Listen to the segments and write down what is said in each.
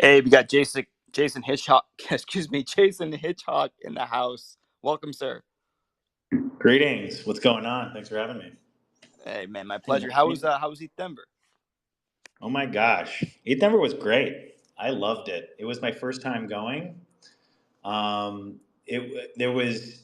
Hey, we got Jason Hitchcock, excuse me, Jason Hitchcock in the house. Welcome, sir. Greetings. What's going on? Thanks for having me. Hey, man, my pleasure. How was East Denver? Oh my gosh. Denver was great. I loved it. It was my first time going. There was,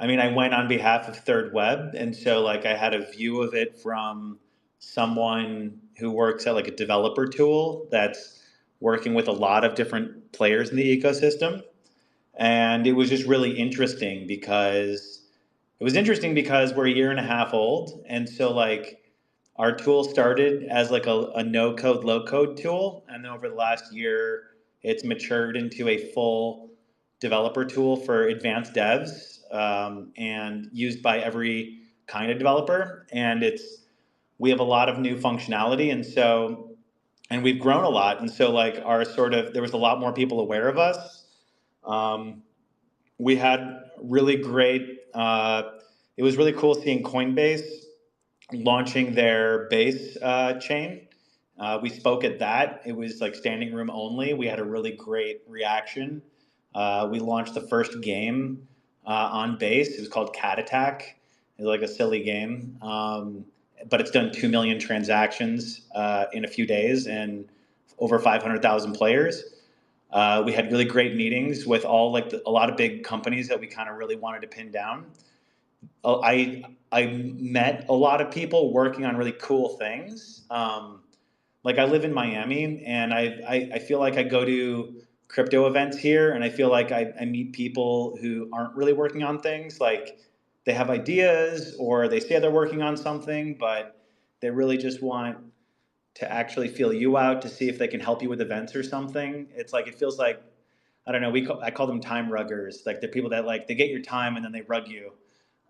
I mean, I went on behalf of Third Web. And so like I had a view of it from someone who works at like a developer tool that's working with a lot of different players in the ecosystem. And it was just really interesting because we're a year and a half old. And so like our tool started as like a no code, low code tool. And then over the last year, it's matured into a full developer tool for advanced devs, and used by every kind of developer. And we have a lot of new functionality. And we've grown a lot. And so like there was a lot more people aware of us. Um, we had really great. It was really cool seeing Coinbase launching their base chain. We spoke at that. It was like standing room only. We had a really great reaction. We launched the first game on base. It was called Cat Attack. It was like a silly game, but it's done 2 million transactions in a few days and over 500,000 players. We had really great meetings with a lot of big companies that we kind of really wanted to pin down. I met a lot of people working on really cool things. Like I live in Miami, and I feel like I go to crypto events here, and I feel like I meet people who aren't really working on things. Like they have ideas, or they say they're working on something, but they really just want to actually feel you out to see if they can help you with events or something. It's like it feels like I don't know. I call them time ruggers. Like they're people that like they get your time and then they rug you.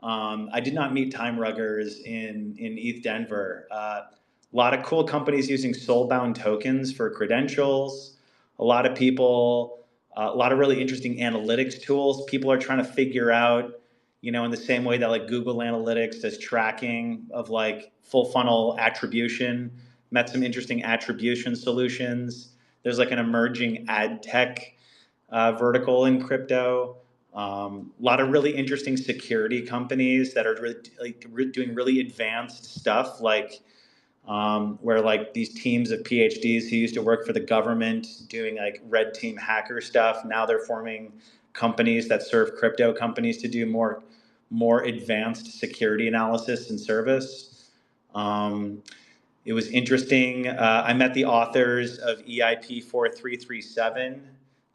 I did not meet time ruggers in ETH Denver. A lot of cool companies using soulbound tokens for credentials. A lot of people, a lot of really interesting analytics tools. People are trying to figure out, in the same way that like Google Analytics does tracking of like full funnel attribution. Met some interesting attribution solutions. There's like an emerging ad tech vertical in crypto. A lot of really interesting security companies that are really, doing really advanced stuff, like where like these teams of PhDs who used to work for the government doing like red team hacker stuff. Now they're forming companies that serve crypto companies to do more advanced security analysis and service. Um, it was interesting. I met the authors of EIP 4337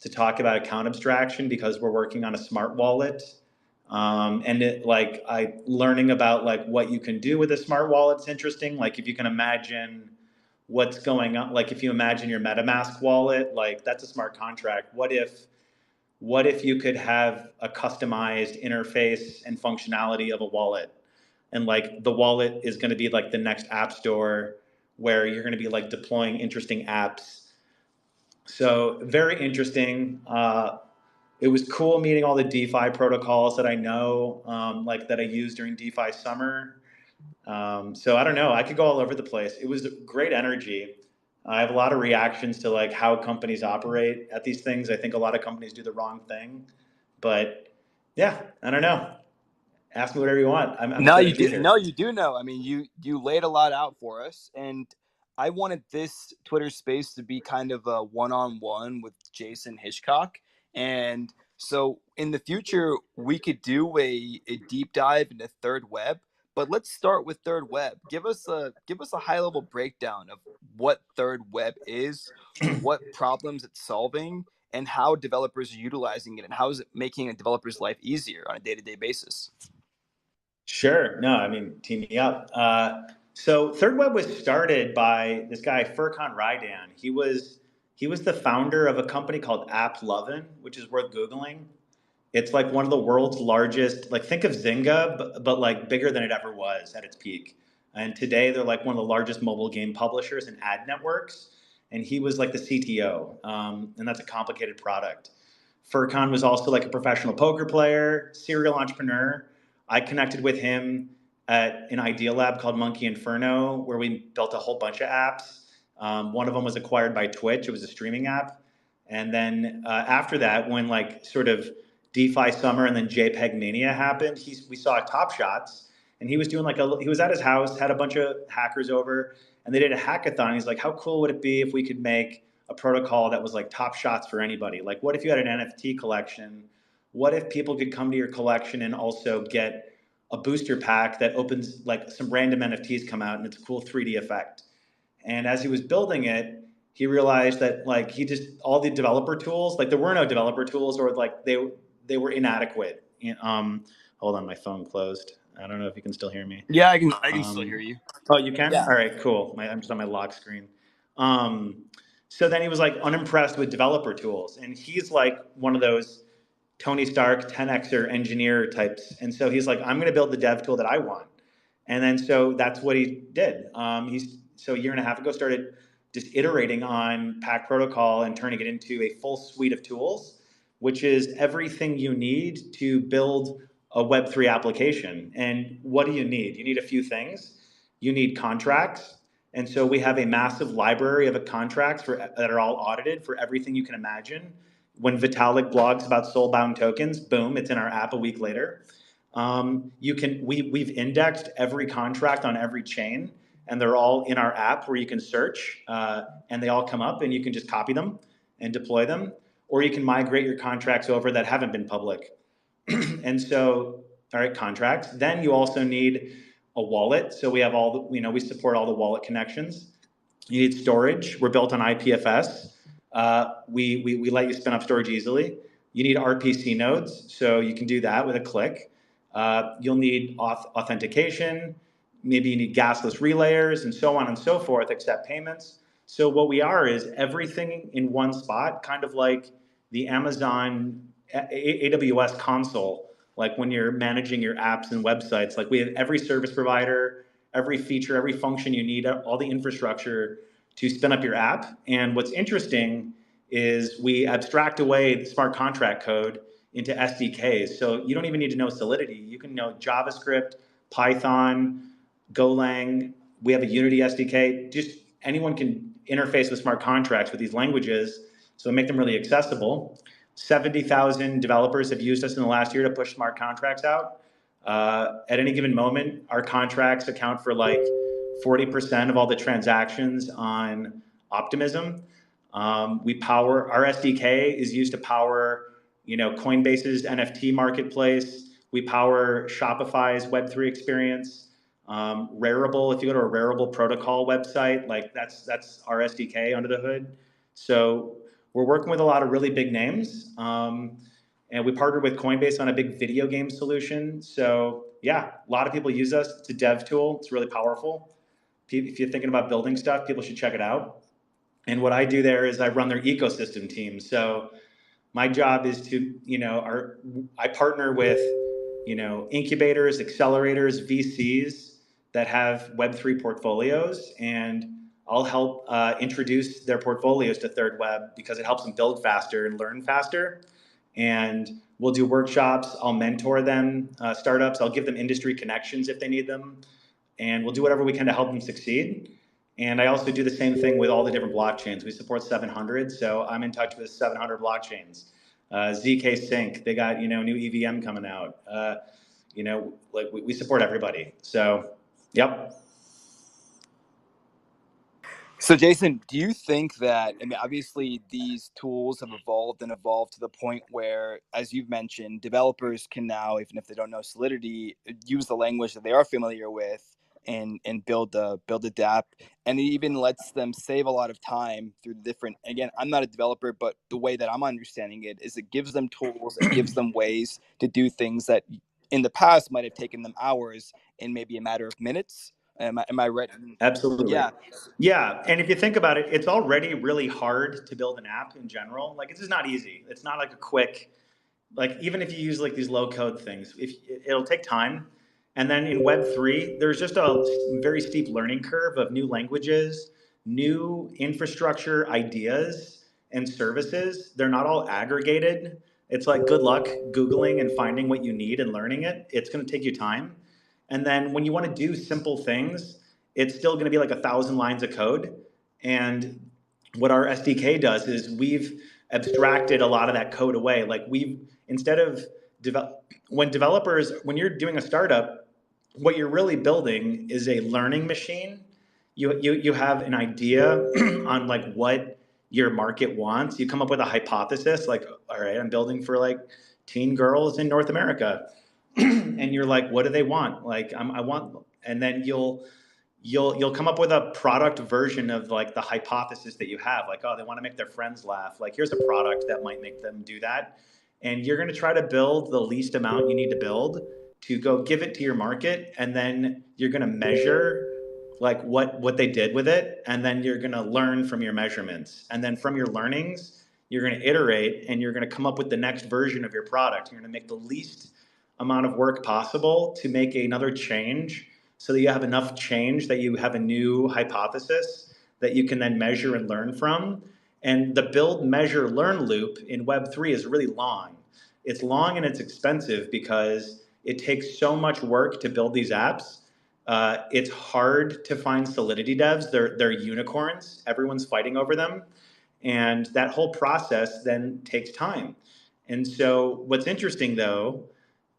to talk about account abstraction because we're working on a smart wallet. I learning about like what you can do with a smart wallet's interesting. Like if you can imagine what's going on, like if you imagine your MetaMask wallet, like that's a smart contract. What if you could have a customized interface and functionality of a wallet? And like the wallet is going to be like the next app store where you're going to be like deploying interesting apps. So very interesting. It was cool meeting all the DeFi protocols that I know, like that I used during DeFi summer. So I don't know. I could go all over the place. It was great energy. I have a lot of reactions to like how companies operate at these things. I think a lot of companies do the wrong thing, but yeah, I don't know. Ask me whatever you want. I'm No, excited you to be do. here. No, you do know. I mean, you laid a lot out for us, and I wanted this Twitter space to be kind of a one-on-one with Jason Hitchcock, and so in the future we could do a deep dive into Third Web. But let's start with Third Web. Give us a high level breakdown of what Third Web is, what problems it's solving, and how developers are utilizing it, and how is it making a developer's life easier on a day-to-day basis. Sure. No, I mean, team me up. So Third Web was started by this guy Furkan Raidan. He was the founder of a company called AppLovin, which is worth googling. It's like one of the world's largest. Like think of Zynga, but like bigger than it ever was at its peak. And today they're like one of the largest mobile game publishers and ad networks. And he was like the CTO, and that's a complicated product. Furkan was also like a professional poker player, serial entrepreneur. I connected with him at an idea lab called Monkey Inferno, where we built a whole bunch of apps. One of them was acquired by Twitch. It was a streaming app. And then after that, when like sort of DeFi summer and then JPEG mania happened, we saw Top Shots, and he was doing he was at his house, had a bunch of hackers over, and they did a hackathon. He's like, how cool would it be if we could make a protocol that was like Top Shots for anybody? Like, what if you had an NFT collection? What if people could come to your collection and also get a booster pack that opens, like some random NFTs come out and it's a cool 3D effect? And as he was building it, he realized that like he just all the developer tools, like there were no developer tools, or like they were inadequate. Hold on, my phone closed. I don't know if you can still hear me. Yeah, I can still hear you. Oh, you can? Yeah. All right, cool. I'm just on my lock screen. Um, so then he was like unimpressed with developer tools, and he's like one of those Tony Stark 10xer engineer types, and so he's like, I'm going to build the dev tool that I want, and then so that's what he did. He's so a year and a half ago started just iterating on Pack Protocol and turning it into a full suite of tools, which is everything you need to build a Web3 application. And what do you need? You need a few things. You need contracts. And so we have a massive library of contracts that are all audited for everything you can imagine. When Vitalik blogs about soulbound tokens, boom, it's in our app a week later. We've indexed every contract on every chain, and they're all in our app where you can search, and they all come up, and you can just copy them and deploy them, or you can migrate your contracts over that haven't been public. And so, all right, contracts. Then you also need a wallet. So we have we support all the wallet connections. You need storage. We're built on IPFS. We let you spin up storage easily. You need RPC nodes, so you can do that with a click. You'll need authentication. Maybe you need gasless relayers, and so on and so forth, accept payments. So what we are is everything in one spot, kind of like the Amazon AWS console, like when you're managing your apps and websites. Like we have every service provider, every feature, every function you need, all the infrastructure to spin up your app. And what's interesting is we abstract away the smart contract code into SDKs. So you don't even need to know Solidity. You can know JavaScript, Python, Golang. We have a Unity SDK. Just anyone can interface with smart contracts with these languages, so make them really accessible. 70,000 developers have used us in the last year to push smart contracts out. At any given moment, our contracts account for like 40% of all the transactions on Optimism. We power our SDK is used to power, Coinbase's NFT marketplace. We power Shopify's Web3 experience. Rarible, if you go to a Rarible protocol website, like that's our SDK under the hood. So we're working with a lot of really big names, and we partnered with Coinbase on a big video game solution. So yeah, a lot of people use us. It's a dev tool. It's really powerful. If you're thinking about building stuff, people should check it out. And what I do there is I run their ecosystem team. So my job is to, I partner with, incubators, accelerators, VCs that have Web3 portfolios, and I'll help introduce their portfolios to Third Web because it helps them build faster and learn faster. And we'll do workshops. I'll mentor them, startups. I'll give them industry connections if they need them. And we'll do whatever we can to help them succeed. And I also do the same thing with all the different blockchains. We support 700, so I'm in touch with 700 blockchains. ZK Sync, they got new EVM coming out. Like we support everybody. So, yep. So, Jason, do you think that, I mean, obviously these tools have evolved to the point where, as you've mentioned, developers can now, even if they don't know Solidity, use the language that they are familiar with and build a dApp, and it even lets them save a lot of time through different, again, I'm not a developer, but the way that I'm understanding it is it gives them tools, it gives them ways to do things that in the past might have taken them hours in maybe a matter of minutes. Am I right? Absolutely. Yeah. Yeah. And if you think about it, it's already really hard to build an app in general. Like, it's just not easy. It's not like a quick, like, even if you use like these low code things, it'll take time. And then in Web3, there's just a very steep learning curve of new languages, new infrastructure ideas and services. They're not all aggregated. It's like good luck Googling and finding what you need and learning it. It's going to take you time. And then when you want to do simple things, it's still going to be like 1,000 lines of code. And what our SDK does is abstracted a lot of that code away. Like instead of when you're doing a startup, what you're really building is a learning machine. You have an idea on like what your market wants. You come up with a hypothesis, like, all right, I'm building for like teen girls in North America. And you're like, what do they want? Like, I want, and then you'll come up with a product version of like the hypothesis that you have. Like, oh, they want to make their friends laugh. Like, here's a product that might make them do that. And you're going to try to build the least amount you need to build to go give it to your market, and then you're going to measure like what they did with it, and then you're going to learn from your measurements, and then from your learnings you're going to iterate, and you're going to come up with the next version of your product. You're going to make the least amount of work possible to make another change, so that you have enough change that you have a new hypothesis that you can then measure and learn from. And the build, measure, learn loop in Web3 is really long. It's long and it's expensive because it takes so much work to build these apps. It's hard to find Solidity devs. They're unicorns. Everyone's fighting over them. And that whole process then takes time. And so what's interesting though,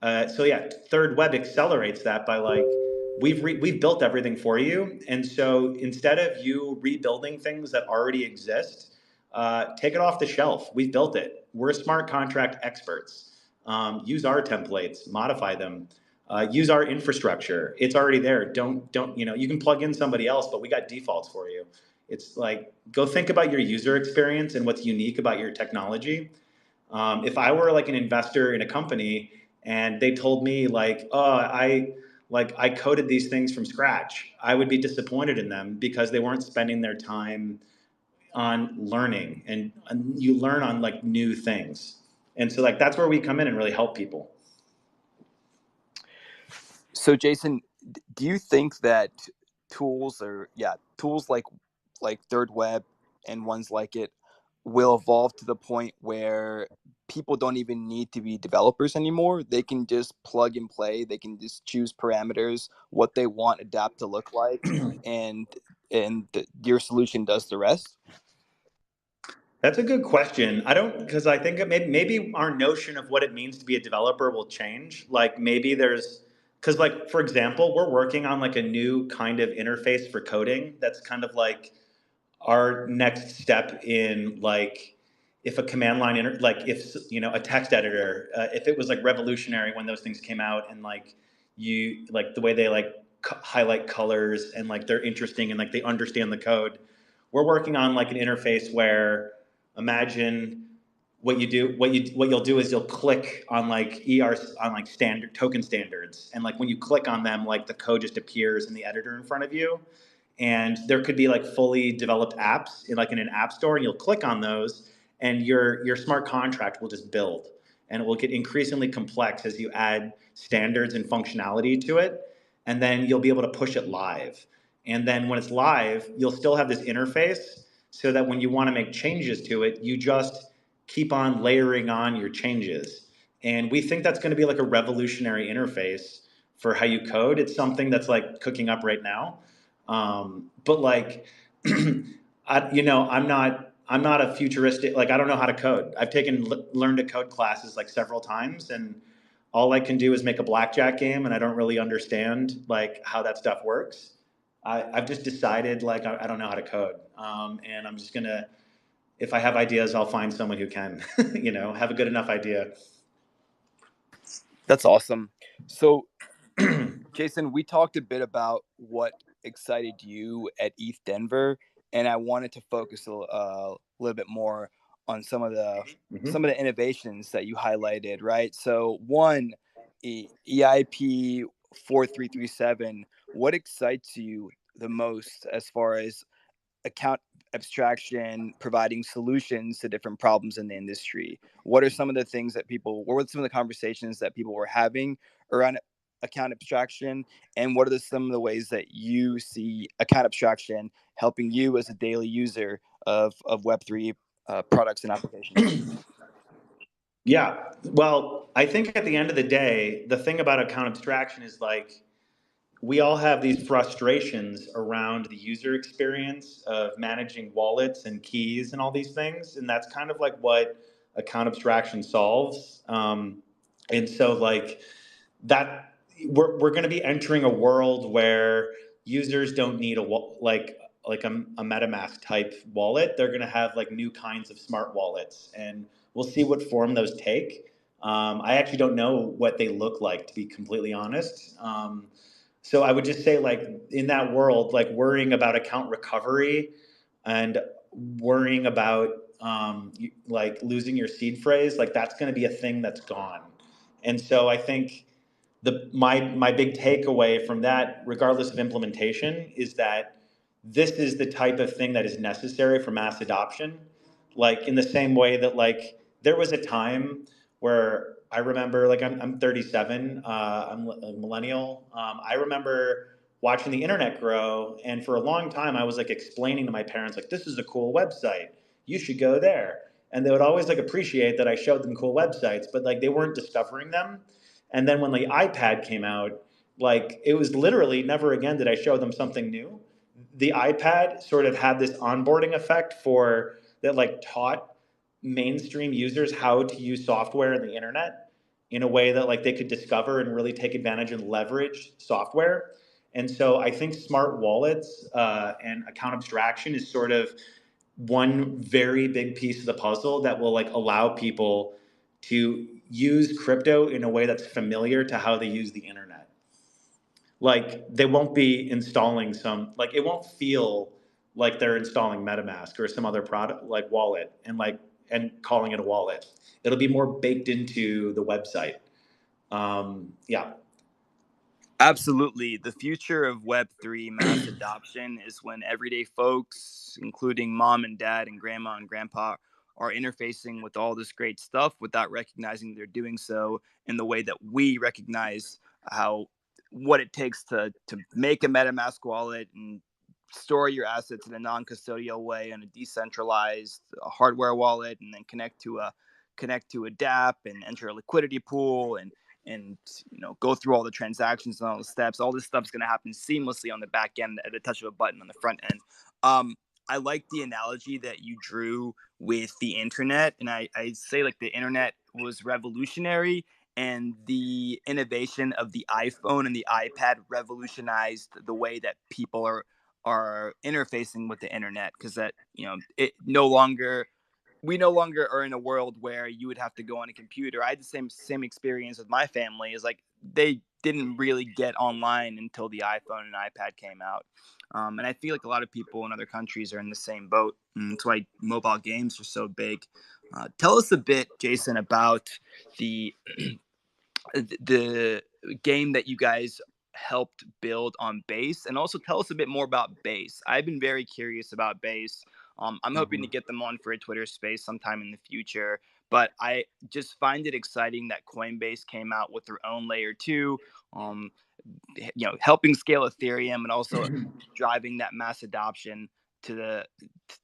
so yeah, Third Web accelerates that by like, we've built everything for you. And so instead of you rebuilding things that already exist, take it off the shelf. We've built it. We're smart contract experts. Use our templates, modify them, use our infrastructure. It's already there. Don't you can plug in somebody else, but we got defaults for you. It's like, go think about your user experience and what's unique about your technology. If I were like an investor in a company and they told me like, oh, I coded these things from scratch, I would be disappointed in them because they weren't spending their time on learning, and you learn on like new things. And so like that's where we come in and really help people. So Jason, do you think that tools like Third Web and ones like it will evolve to the point where people don't even need to be developers anymore? They can just plug and play. They can just choose parameters, what they want adapt to look like, and your solution does the rest? That's a good question. I don't, because I think maybe our notion of what it means to be a developer will change. Like maybe because like for example, we're working on like a new kind of interface for coding that's kind of like our next step in like if a command line like if a text editor, if it was like revolutionary when those things came out, and like you like the way they like highlight colors and like they're interesting and like they understand the code. We're working on like an interface where, imagine what you'll do is you'll click on like on like standard token standards, and like when you click on them, like the code just appears in the editor in front of you. And there could be like fully developed apps in an app store, and you'll click on those, and your smart contract will just build, and it will get increasingly complex as you add standards and functionality to it. And then you'll be able to push it live, and then when it's live you'll still have this interface, so that when you want to make changes to it, you just keep on layering on your changes. And we think that's going to be like a revolutionary interface for how you code. It's something that's like cooking up right now. But like, I'm not a futuristic, like, I don't know how to code. I've taken learn to code classes like several times, and all I can do is make a blackjack game, and I don't really understand like how that stuff works. I've just decided like, I don't know how to code. And I'm just gonna, if I have ideas, I'll find someone who can, have a good enough idea. That's awesome. So Jason, we talked a bit about what excited you at ETH Denver, and I wanted to focus a little bit more on some of the innovations that you highlighted. Right. So one, EIP 4337. What excites you the most as far as account abstraction, providing solutions to different problems in the industry? What are some of the things that what were some of the conversations that people were having around account abstraction? And what are some of the ways that you see account abstraction helping you as a daily user of Web3 products and applications? Yeah. Well, I think at the end of the day, the thing about account abstraction is like, we all have these frustrations around the user experience of managing wallets and keys and all these things, and that's kind of like what account abstraction solves. And so like that we're going to be entering a world where users don't need a MetaMask type wallet. They're going to have like new kinds of smart wallets, and we'll see what form those take. I actually don't know what they look like, to be completely honest. So I would just say, like, in that world, like worrying about account recovery and worrying about like losing your seed phrase, like that's going to be a thing that's gone. And so I think my big takeaway from that, regardless of implementation, is that this is the type of thing that is necessary for mass adoption. Like in the same way that like there was a time where I remember, like I'm 37, I'm a millennial. I remember watching the internet grow, and for a long time I was like explaining to my parents like, this is a cool website, you should go there, and they would always like appreciate that I showed them cool websites, but like they weren't discovering them. And then when the iPad came out, like it was literally never again did I show them something new. The iPad sort of had this onboarding effect for that, like taught mainstream users how to use software and the internet in a way that like they could discover and really take advantage and leverage software. And so I think smart wallets and account abstraction is sort of one very big piece of the puzzle that will like allow people to use crypto in a way that's familiar to how they use the internet. Like they won't be installing some, like it won't feel like they're installing MetaMask or some other product like wallet and calling it a wallet. It'll be more baked into the website. Yeah. Absolutely. The future of Web3 mass adoption is when everyday folks, including mom and dad and grandma and grandpa, are interfacing with all this great stuff without recognizing they're doing so in the way that we recognize how what it takes to make a MetaMask wallet and store your assets in a non-custodial way in a decentralized hardware wallet, and then connect to a DApp and enter a liquidity pool and go through all the transactions and all the steps. All this stuff's going to happen seamlessly on the back end at a touch of a button on the front end. I like the analogy that you drew with the internet, and I say like the internet was revolutionary, and the innovation of the iPhone and the iPad revolutionized the way that people are interfacing with the internet, because that it no longer we no longer are in a world where you would have to go on a computer. I had the same experience with my family. Is like they didn't really get online until the iPhone and iPad came out, and I feel like a lot of people in other countries are in the same boat. And that's why mobile games are so big. Tell us a bit, Jason, about the the game that you guys helped build on Base, and also tell us a bit more about Base. I've been very curious about Base. I'm hoping to Mhm. get them on for a Twitter space sometime in the future, but I just find it exciting that Coinbase came out with their own layer two, um, helping scale Ethereum and also driving that mass adoption to the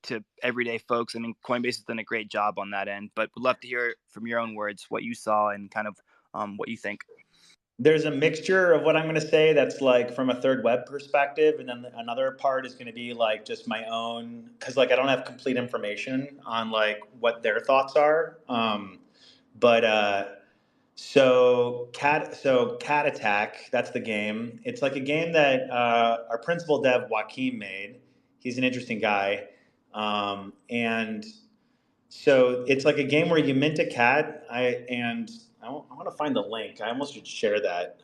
to everyday folks. I mean, Coinbase has done a great job on that end, but would love to hear from your own words what you saw and kind of what you think. There's a mixture of what I'm going to say that's like from a third web perspective, and then another part is going to be like just my own, because like I don't have complete information on like what their thoughts are. But Cat Attack, that's the game. It's like a game that our principal dev Joaquin made. He's an interesting guy, and so it's like a game where you mint a cat. I want to find the link. I almost should share that,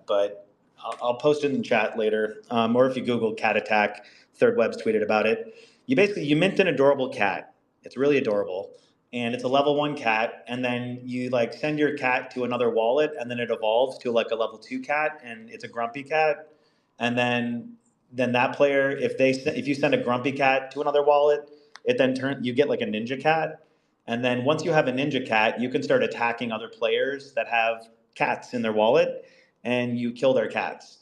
but I'll post it in the chat later. Or if you Google cat attack, Third Web's tweeted about it. You mint an adorable cat. It's really adorable, and it's a level 1 cat. And then you like send your cat to another wallet, and then it evolves to like a level 2 cat, and it's a grumpy cat. And then that player, if you send a grumpy cat to another wallet, it then you get like a ninja cat, and then once you have a ninja cat, you can start attacking other players that have cats in their wallet, and you kill their cats.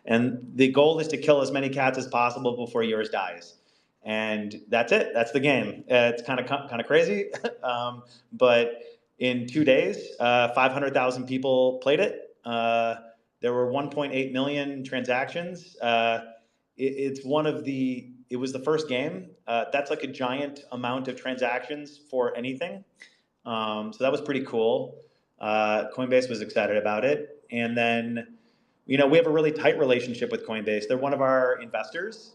And the goal is to kill as many cats as possible before yours dies. And that's it. That's the game. It's kind of crazy, but in 2 days, 500,000 people played it. There were 1.8 million transactions. It was the first game. That's like a giant amount of transactions for anything. So that was pretty cool. Coinbase was excited about it. And then, we have a really tight relationship with Coinbase. They're one of our investors.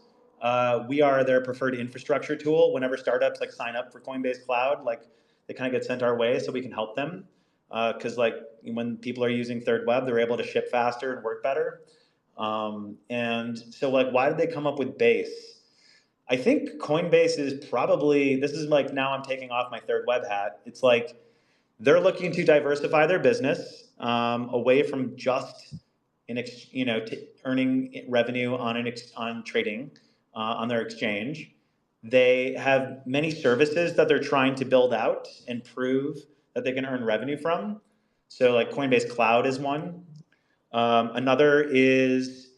We are their preferred infrastructure tool. Whenever startups like sign up for Coinbase Cloud, like they kind of get sent our way so we can help them. Because like when people are using third web, they're able to ship faster and work better. And so like, why did they come up with Base? I think Coinbase is probably, this is like now I'm taking off my third web hat. It's like they're looking to diversify their business away from just earning revenue on trading on their exchange. They have many services that they're trying to build out and prove that they can earn revenue from. So like Coinbase Cloud is one. Another is,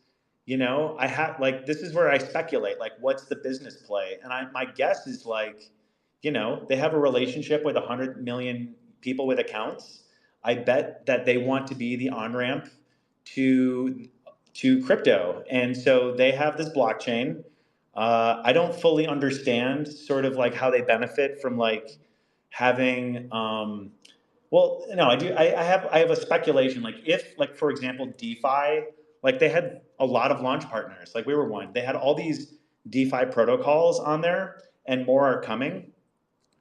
I have like this is where I speculate like what's the business play, and my guess is like, they have a relationship with 100 million people with accounts. I bet that they want to be the on ramp to crypto, and so they have this blockchain. I don't fully understand sort of like how they benefit from like having. Well, no, I do. I have a speculation. Like if, like for example, DeFi, like they had a lot of launch partners. Like we were one. They had all these DeFi protocols on there, and more are coming.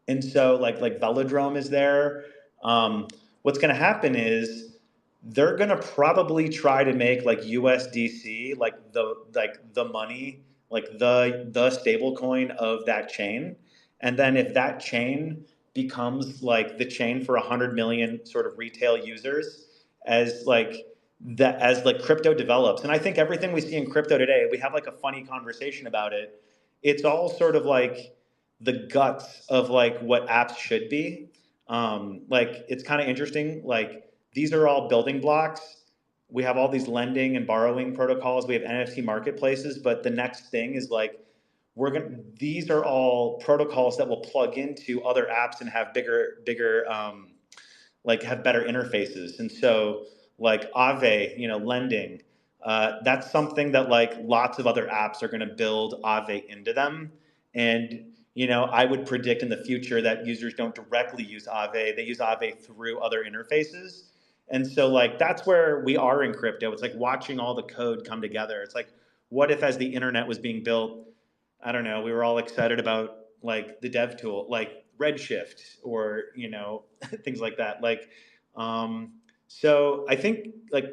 And so, like Velodrome is there. What's going to happen is they're going to probably try to make like USDC like the money, like the stable coin of that chain. And then if that chain becomes like the chain for 100 million sort of retail users, as like as like crypto develops, and I think everything we see in crypto today, we have like a funny conversation about it. It's all sort of like the guts of like what apps should be. Like it's kind of interesting. Like these are all building blocks. We have all these lending and borrowing protocols. We have NFT marketplaces, but the next thing is like these are all protocols that will plug into other apps and have bigger like have better interfaces. And so like Aave, lending, that's something that like lots of other apps are going to build Aave into them. And I would predict in the future that users don't directly use Aave; they use Aave through other interfaces. And so like that's where we are in crypto. It's like watching all the code come together. It's like, what if as the internet was being built, I don't know, we were all excited about like the dev tool, like Redshift or, things like that. Like, so I think like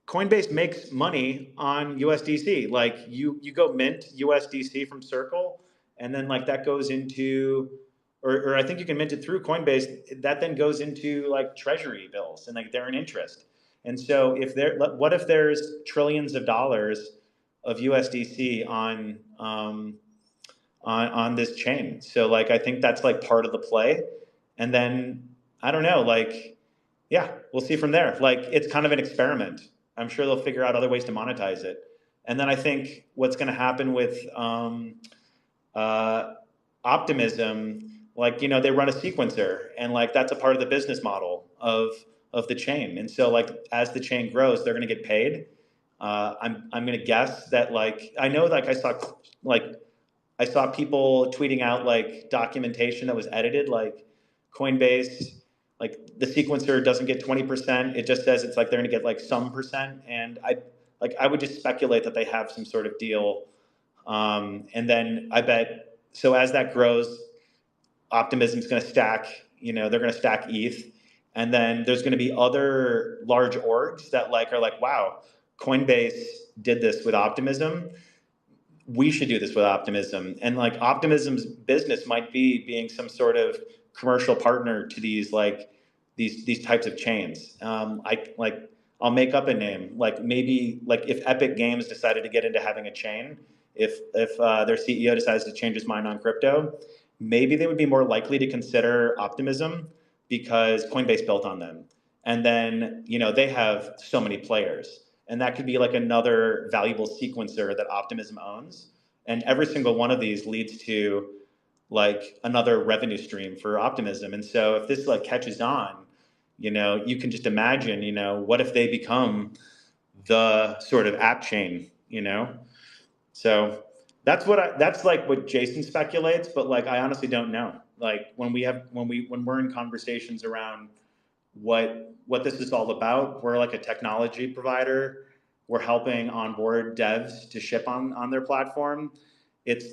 Coinbase makes money on USDC. Like you go mint USDC from Circle, and then like that goes into, or I think you can mint it through Coinbase. That then goes into like treasury bills, and like they're an interest. And so what if there's trillions of dollars of USDC on this chain? So like I think that's like part of the play. And then I don't know, like yeah, we'll see from there. Like it's kind of an experiment. I'm sure they'll figure out other ways to monetize it. And then I think what's going to happen with uh, optimism, like they run a sequencer, and like that's a part of the business model of the chain. And so like as the chain grows, they're going to get paid. I'm going to guess that like I know like like I saw people tweeting out like documentation that was edited, like Coinbase, like the sequencer doesn't get 20%. It just says it's like they're going to get like some percent. And I would just speculate that they have some sort of deal. And then I bet, so as that grows, Optimism's going to stack, they're going to stack ETH. And then there's going to be other large orgs that like are like, wow, Coinbase did this with Optimism, we should do this with Optimism. And like Optimism's business might be being some sort of commercial partner to these like these types of chains. I'll make up a name, like maybe like if Epic Games decided to get into having a chain, if their CEO decides to change his mind on crypto, maybe they would be more likely to consider Optimism because Coinbase built on them. And then they have so many players, and that could be like another valuable sequencer that Optimism owns. And every single one of these leads to like another revenue stream for Optimism. And so if this like catches on, you can just imagine, what if they become the sort of app chain, you know? So that's like what Jason speculates, but like I honestly don't know. Like when we're in conversations around what this is all about, we're like a technology provider. We're helping onboard devs to ship on their platform.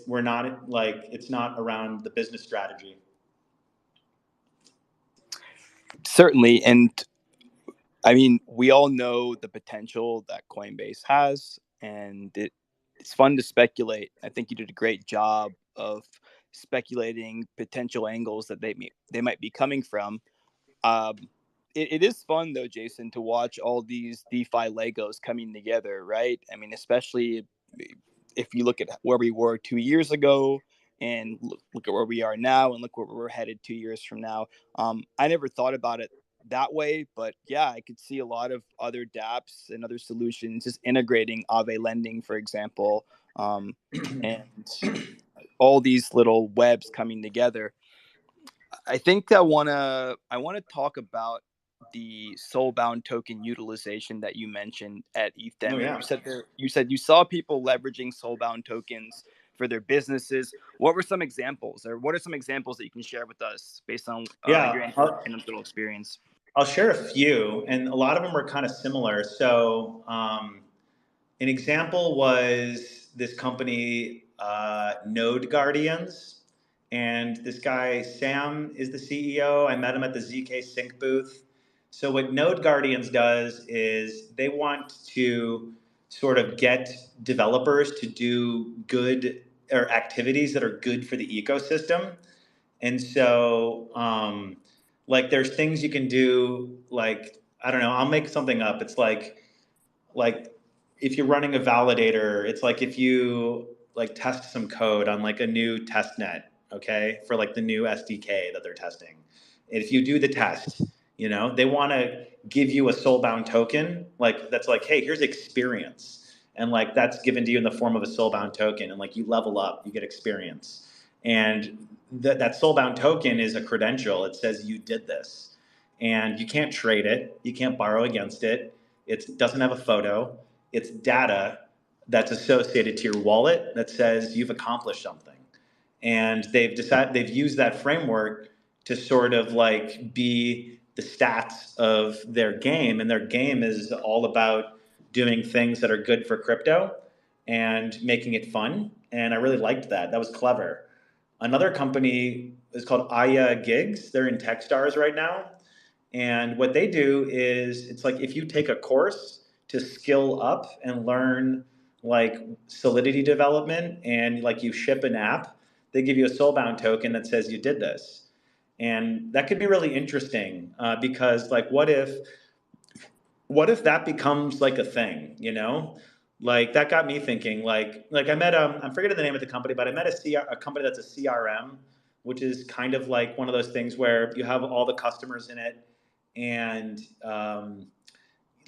We're not like it's not around the business strategy. Certainly. And I mean, we all know the potential that Coinbase has, and it's fun to speculate. I think you did a great job of speculating potential angles that they might be coming from. Um, it is fun though, Jason, to watch all these DeFi Legos coming together, right? I mean, especially if you look at where we were 2 years ago and look at where we are now and look where we're headed 2 years from now. I never thought about it that way, but yeah, I could see a lot of other dApps and other solutions just integrating Aave lending, for example, and all these little webs coming together. I think I wanna talk about the soulbound token utilization that you mentioned at Oh Ethdemi. yeah. You said you saw people leveraging soulbound tokens for their businesses. What were some examples, or what are some examples that you can share with us based on your Yeah, anecdotal experience? I'll share a few, and a lot of them are kind of similar. So, an example was this company, Node Guardians, and this guy Sam is the CEO. I met him at the ZK Sync booth. So, what Node Guardians does is they want to sort of get developers to do good or activities that are good for the ecosystem. And so, like, there's things you can do, like, I don't know, I'll make something up. It's like if you're running a validator, it's like if you like test some code on like a new test net, okay, for like the new SDK that they're testing. And if you do the test, you know, they want to give you a soulbound token, like that's like, hey, here's experience. And like that's given to you in the form of a soulbound token. And like you level up, you get experience. And that soulbound token is a credential. It says you did this. And you can't trade it, you can't borrow against it. It doesn't have a photo. It's data that's associated to your wallet that says you've accomplished something. And they've used that framework to sort of like be the stats of their game. And their game is all about doing things that are good for crypto and making it fun. And I really liked that. That was clever. Another company is called Aya Gigs. They're in Techstars right now. And what they do is it's like if you take a course to skill up and learn like Solidity development and like you ship an app, they give you a soulbound token that says you did this. And that could be really interesting because like what if that becomes like a thing, you know? Like that got me thinking. Like I met I'm forgetting the name of the company, but I met a company that's a CRM, which is kind of like one of those things where you have all the customers in it, and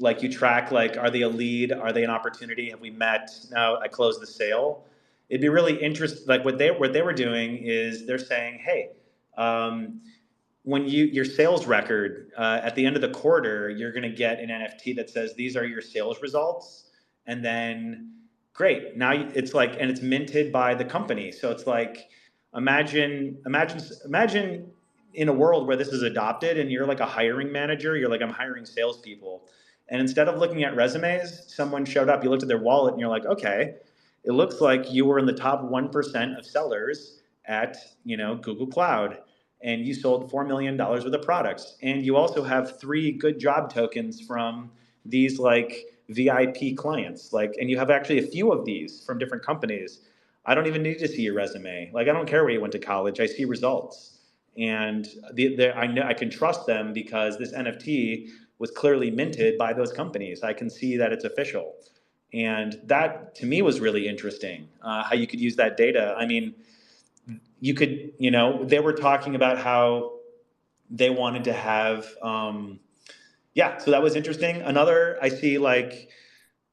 like you track like are they a lead, are they an opportunity, have we met, now I closed the sale. It'd be really interesting. Like what they were doing is they're saying, hey. When your sales record at the end of the quarter, you're going to get an NFT that says these are your sales results, and then great. Now it's like, and it's minted by the company. So it's like, imagine in a world where this is adopted, and you're like a hiring manager. You're like, I'm hiring salespeople, and instead of looking at resumes, someone showed up. You looked at their wallet, and you're like, okay, it looks like you were in the top 1% of sellers at Google Cloud, and you sold $4 million worth of products. And you also have 3 good job tokens from these like VIP clients. Like, and you have actually a few of these from different companies. I don't even need to see your resume. Like, I don't care where you went to college. I see results. And I know I can trust them because this NFT was clearly minted by those companies. I can see that it's official. And that to me was really interesting, how you could use that data. I mean, you could, they were talking about how they wanted to have, yeah, so that was interesting. Another, I see like,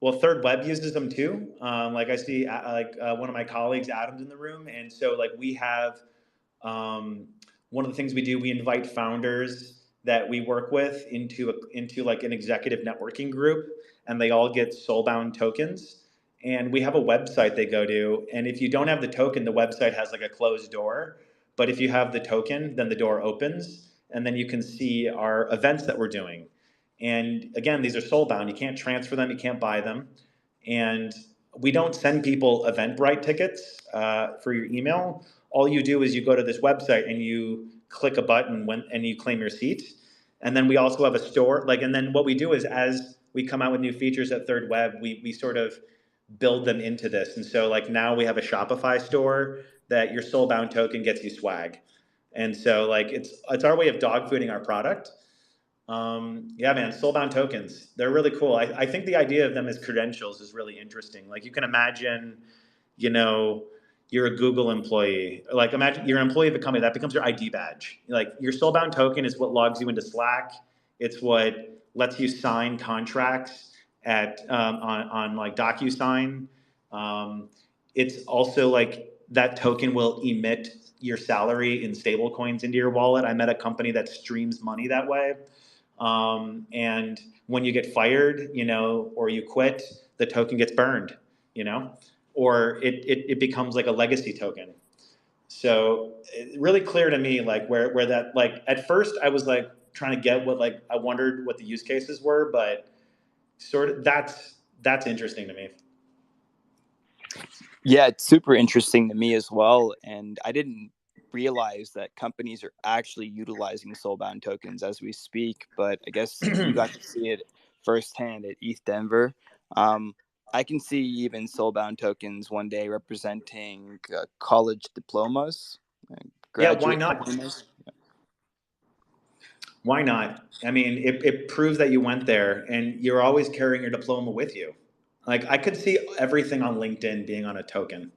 well, Third Web uses them too. Like I see one of my colleagues, Adam's in the room. And so like we have, one of the things we do, we invite founders that we work with into like an executive networking group. and they all get soulbound tokens. And we have a website they go to, and if you don't have the token, the website has like a closed door. But if you have the token, then the door opens, and then you can see our events that we're doing. And again, these are soulbound. You can't transfer them, you can't buy them. And we don't send people Eventbrite tickets for your email. All you do is you go to this website and you click a button and you claim your seat. And then we also have a store. And then what we do is as we come out with new features at Third Web, we sort of build them into this. And so now we have a Shopify store that your soulbound token gets you swag. And so it's our way of dog fooding our product. Yeah, man, soulbound tokens. They're really cool. I think the idea of them as credentials is really interesting. Like you can imagine, you know, you're a Google employee. Like imagine you're an employee of a company, that becomes your ID badge. Like your soulbound token is what logs you into Slack. It's what lets you sign contracts on like DocuSign. It's also like that token will emit your salary in stable coins into your wallet. I met a company that streams money that way. And when you get fired, or you quit, the token gets burned, or it becomes like a legacy token. So it really clear to me, like where that, like at first I was like trying to get what, like, I wondered what the use cases were, but sort of that's interesting to me. Yeah, it's super interesting to me as well. And I didn't realize that companies are actually utilizing soulbound tokens as we speak, but I guess you got to see it firsthand at ETH Denver. I can see even soulbound tokens one day representing college diplomas, Yeah, why graduate not? diplomas. Why not? I mean, it proves that you went there and you're always carrying your diploma with you. Like I could see everything on LinkedIn being on a token.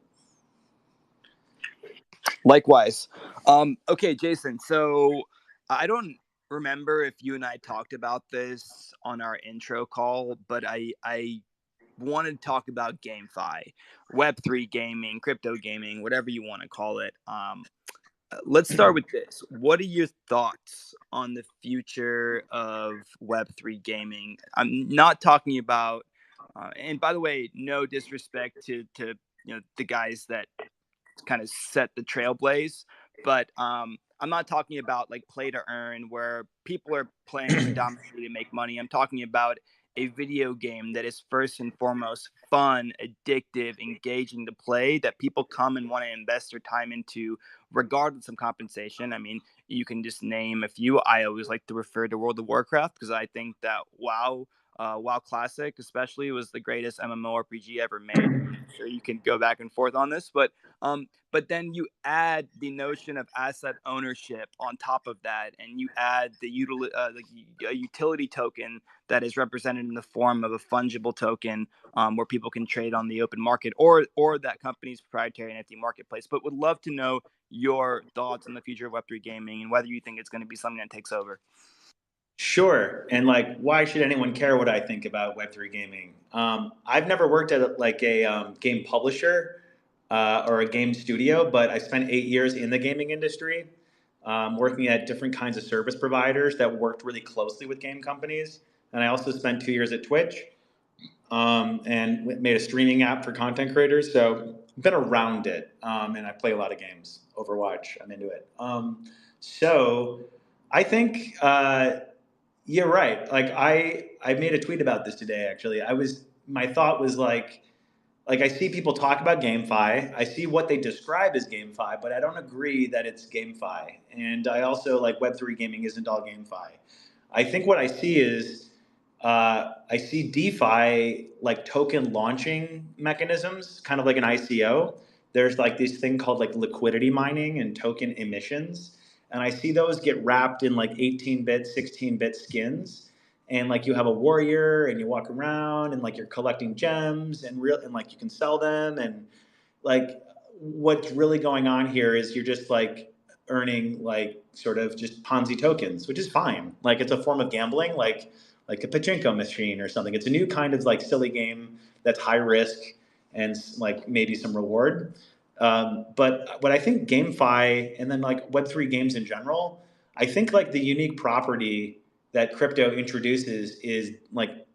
Likewise. Okay, Jason. So I don't remember if you and I talked about this on our intro call, but I wanted to talk about GameFi, Web3 gaming, crypto gaming, whatever you want to call it. Let's start with this. What are your thoughts on the future of Web3 gaming? I'm not talking about, and by the way, no disrespect to the guys that kind of set the trailblaze, but I'm not talking about like play to earn where people are playing predominantly to make money. I'm talking about a video game that is first and foremost fun, addictive, engaging to play, that people come and want to invest their time into regardless of compensation. I mean, you can just name a few. I always like to refer to World of Warcraft because I think that WoW Classic especially was the greatest MMORPG ever made. I'm sure you can go back and forth on this, but then you add the notion of asset ownership on top of that, and you add the utility token that is represented in the form of a fungible token, where people can trade on the open market or that company's proprietary NFT marketplace. But would love to know your thoughts on the future of Web3 gaming and whether you think it's going to be something that takes over. Sure. And like, why should anyone care what I think about Web3 gaming? I've never worked at a game publisher or a game studio, but I spent 8 years in the gaming industry, working at different kinds of service providers that worked really closely with game companies. And I also spent 2 years at Twitch, and made a streaming app for content creators. So I've been around it, and I play a lot of games. Overwatch, I'm into it. So I think you're right. Like I made a tweet about this today. Actually, my thought was like I see people talk about GameFi. I see what they describe as GameFi, but I don't agree that it's GameFi. And I also like Web3 gaming isn't all GameFi. I think what I see is I see DeFi like token launching mechanisms, kind of like an ICO. There's like this thing called like liquidity mining and token emissions. And I see those get wrapped in like 18-bit, 16-bit skins. And like you have a warrior and you walk around and like you're collecting gems and like you can sell them. And like what's really going on here is you're just like earning like sort of just Ponzi tokens, which is fine. Like it's a form of gambling, like a pachinko machine or something. It's a new kind of like silly game that's high risk and like maybe some reward. But what I think GameFi and then like Web3 games in general, I think like the unique property that crypto introduces is like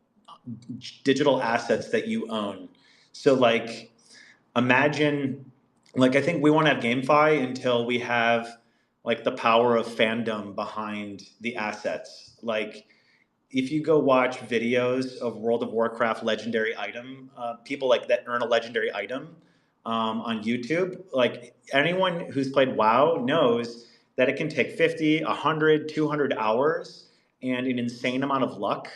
digital assets that you own. So like imagine, like I think we won't have GameFi until we have like the power of fandom behind the assets. Like if you go watch videos of World of Warcraft legendary item, people like that earn a legendary item on YouTube, like anyone who's played WoW knows that it can take 50, 100, 200 hours and an insane amount of luck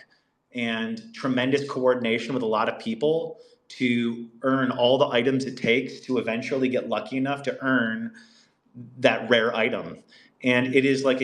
and tremendous coordination with a lot of people to earn all the items it takes to eventually get lucky enough to earn that rare item. And it is like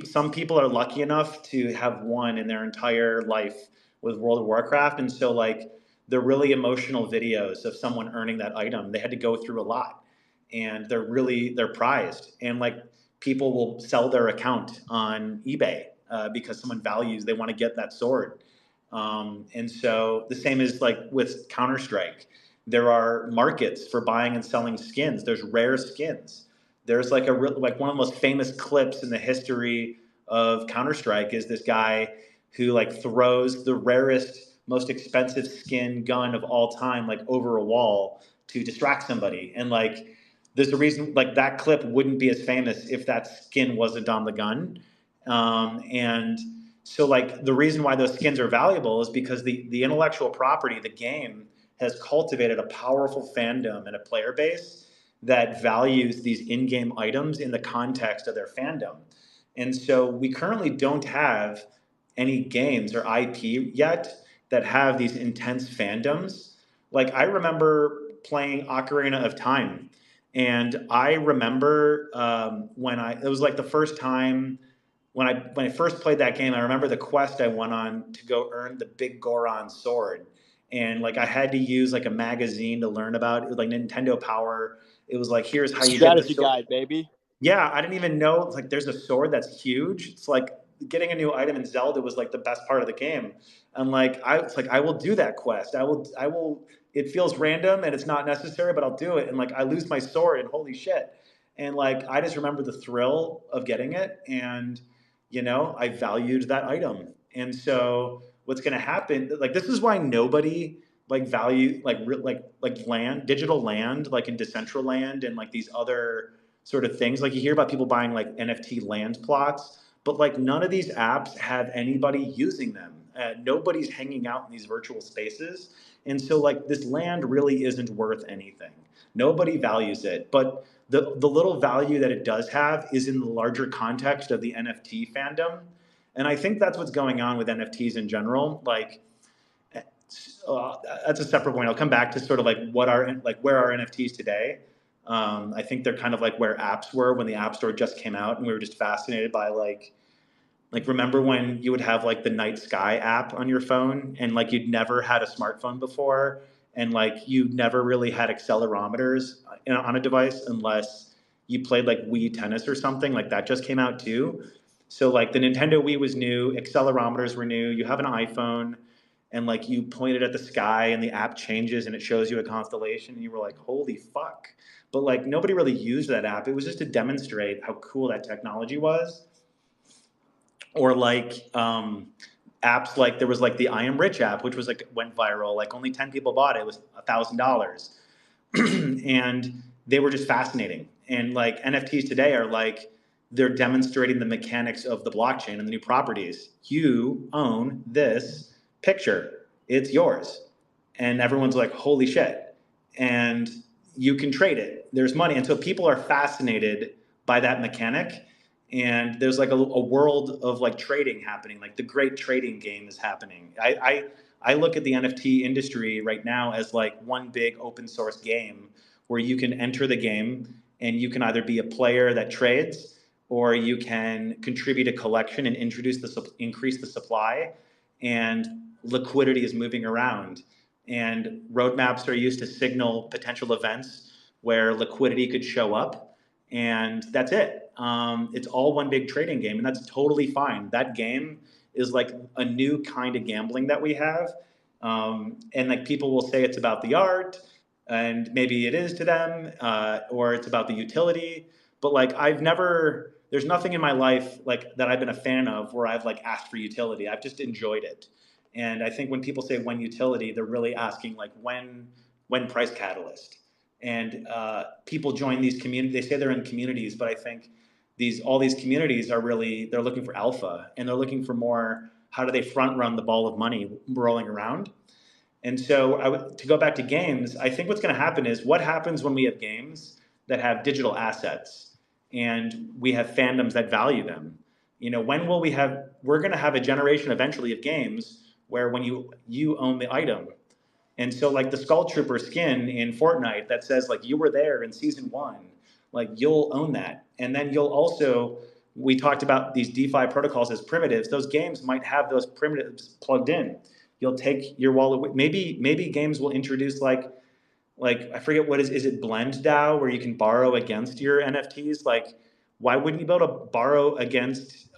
some people are lucky enough to have won in their entire life with World of Warcraft. And so like they're really emotional videos of someone earning that item. They had to go through a lot and they're prized. And like people will sell their account on eBay because someone values, they want to get that sword. And so the same is like with Counter-Strike. There are markets for buying and selling skins. There's rare skins. There's like like one of the most famous clips in the history of Counter-Strike is this guy who like throws the rarest, most expensive skin gun of all time like over a wall to distract somebody. And like there's a reason like that clip wouldn't be as famous if that skin wasn't on the gun. And so like the reason why those skins are valuable is because the intellectual property, the game, has cultivated a powerful fandom and a player base that values these in-game items in the context of their fandom. And so we currently don't have any games or IP yet that have these intense fandoms. Like I remember playing Ocarina of Time, and I remember it was like the first time when I first played that game. I remember the quest I went on to go earn the big Goron sword, and like I had to use like a magazine to learn about it. It was like Nintendo Power. It was like, here's how you get the Strategy sword. guide, baby. Yeah, I didn't even know like there's a sword that's huge. It's like getting a new item in Zelda was like the best part of the game. And like it's like I will do that quest. I will it feels random and it's not necessary, but I'll do it. And like I lose my sword and holy shit. And like I just remember the thrill of getting it, and I valued that item. And so what's going to happen, like this is why nobody like value like land, digital land, like in Decentraland and like these other sort of things. Like you hear about people buying like NFT land plots, but like none of these apps have anybody using them. Nobody's hanging out in these virtual spaces. And so like this land really isn't worth anything. Nobody values it. But the little value that it does have is in the larger context of the NFT fandom. And I think that's what's going on with NFTs in general. Like that's a separate point. I'll come back to sort of like where are NFTs today. I think they're kind of like where apps were when the App Store just came out, and we were just fascinated by like remember when you would have like the night sky app on your phone, and like you'd never had a smartphone before, and like you never really had accelerometers on a device unless you played like Wii Tennis or something. Like that just came out too. So like the Nintendo Wii was new, accelerometers were new. You have an iPhone, and like you point it at the sky and the app changes and it shows you a constellation, and you were like, holy fuck. But like nobody really used that app. It was just to demonstrate how cool that technology was. Or like apps, like there was like the I Am Rich app, which was like went viral. Like only 10 people bought it. It was $1,000. And they were just fascinating. And like NFTs today are like, they're demonstrating the mechanics of the blockchain and the new properties. You own this picture, it's yours. And everyone's like, holy shit. And you can trade it. There's money. And so people are fascinated by that mechanic. And there's like a world of like trading happening. Like the great trading game is happening. I look at the NFT industry right now as like one big open source game where you can enter the game and you can either be a player that trades, or you can contribute a collection and increase the supply, and liquidity is moving around. And roadmaps are used to signal potential events where liquidity could show up, and that's it. It's all one big trading game, and that's totally fine. That game is like a new kind of gambling that we have. And like people will say it's about the art, and maybe it is to them, or it's about the utility. But like there's nothing in my life like that I've been a fan of where I've like asked for utility. I've just enjoyed it. And I think when people say when utility, they're really asking like when price catalyst. And people join these communities. They say they're in communities, but I think all these communities are really, they're looking for alpha, and they're looking for more. How do they front run the ball of money rolling around? And so to go back to games, I think what's going to happen is, what happens when we have games that have digital assets and we have fandoms that value them? When will we're going to have a generation eventually of games where when you own the item. And so like the Skull Trooper skin in Fortnite that says like you were there in season 1, like you'll own that. And then you'll also, we talked about these DeFi protocols as primitives. Those games might have those primitives plugged in. You'll take your wallet. Maybe games will introduce like I forget what is it Blend DAO, where you can borrow against your NFTs. Like, why wouldn't you be able to borrow against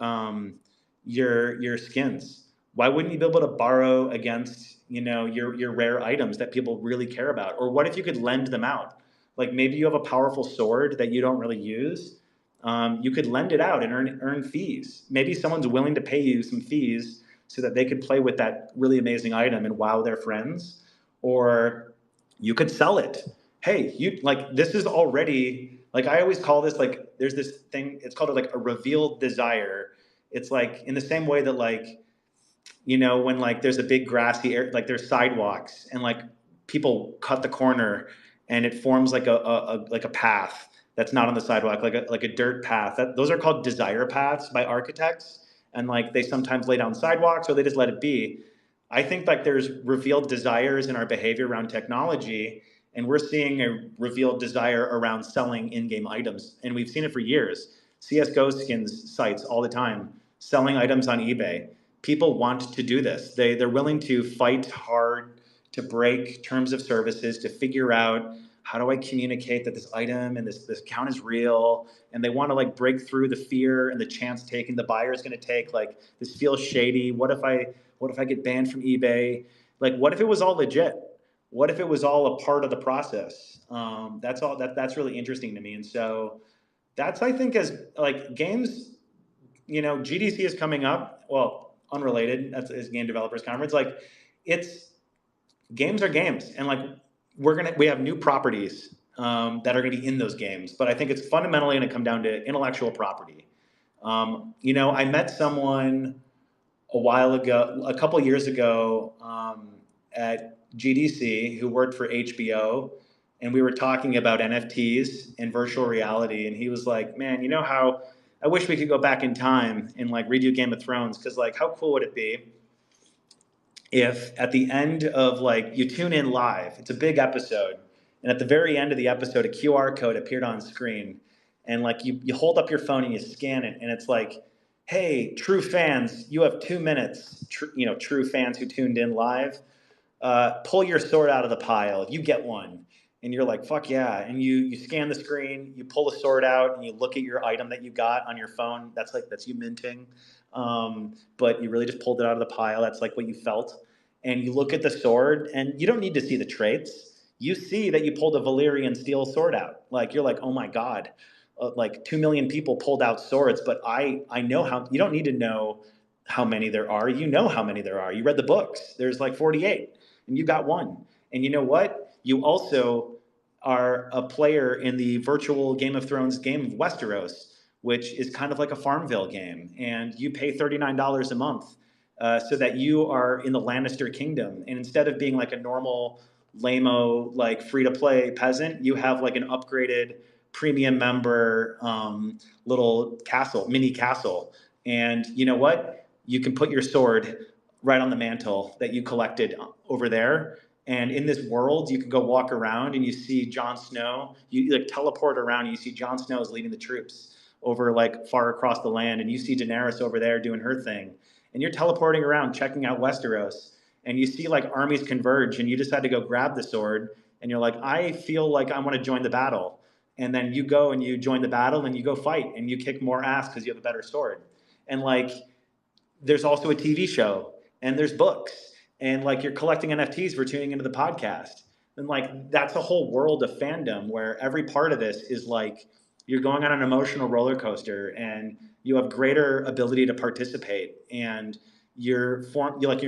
your skins? Why wouldn't you be able to borrow against your rare items that people really care about? Or what if you could lend them out? Like maybe you have a powerful sword that you don't really use. You could lend it out and earn fees. Maybe someone's willing to pay you some fees so that they could play with that really amazing item and wow their friends. Or you could sell it. Hey, this is already, like, I always call this, like, there's this thing, it's called like a revealed desire. It's like in the same way that like, when like there's a big grassy area, like there's sidewalks and like people cut the corner and it forms like a path that's not on the sidewalk, like a dirt path. Those are called desire paths by architects. And like they sometimes lay down sidewalks or they just let it be. I think like there's revealed desires in our behavior around technology, and we're seeing a revealed desire around selling in-game items. And we've seen it for years. CSGO skins sites all the time, selling items on eBay. People want to do this. They're willing to fight hard to break terms of services, to figure out how do I communicate that this item and this account is real, and they want to like break through the fear and the chance taking the buyer is going to take. Like, this feels shady. What if I get banned from eBay? Like, what if it was all legit? What if it was all a part of the process? That's really interesting to me. And so that's, I think, as like games, GDC is coming up. Well, unrelated. That's Game Developers Conference. Like, it's games are games, and like we have new properties that are going to be in those games. But I think it's fundamentally going to come down to intellectual property. I met someone a while ago, a couple years ago, at GDC, who worked for HBO, and we were talking about NFTs and virtual reality, and he was like, "Man, you know how I wish we could go back in time and like redo Game of Thrones, because like how cool would it be if at the end of like you tune in live, it's a big episode, and at the very end of the episode, a QR code appeared on screen, and like you hold up your phone and you scan it, and it's like, hey, true fans, you have 2 minutes. True fans who tuned in live, pull your sword out of the pile. You get one." And you're like, fuck yeah. And you scan the screen, you pull the sword out, and you look at your item that you got on your phone. That's you minting. But you really just pulled it out of the pile. That's like what you felt. And you look at the sword, and you don't need to see the traits. You see that you pulled a Valyrian steel sword out. Like, you're like, oh my God. Like 2 million people pulled out swords, but I know how. You don't need to know how many there are. You know how many there are. You read the books. There's like 48, and you got one. And you know what? You also are a player in the virtual Game of Thrones game of Westeros, which is kind of like a Farmville game. And you pay $39 a month so that you are in the Lannister kingdom. And instead of being like a normal lame-o, like free-to-play peasant, you have like an upgraded premium member little castle, mini castle. And you know what? You can put your sword right on the mantle that you collected over there. And in this world, you can go walk around and you see Jon Snow. You like teleport around and you see Jon Snow is leading the troops over like far across the land. And you see Daenerys over there doing her thing. And you're teleporting around, checking out Westeros. And you see like armies converge and you decide to go grab the sword. And you're like, I feel like I want to join the battle. And then you go and you join the battle and you go fight and you kick more ass because you have a better sword. And like, there's also a TV show and there's books and like you're collecting NFTs for tuning into the podcast. And like, that's a whole world of fandom where every part of this is like, you're going on an emotional roller coaster and you have greater ability to participate. And you're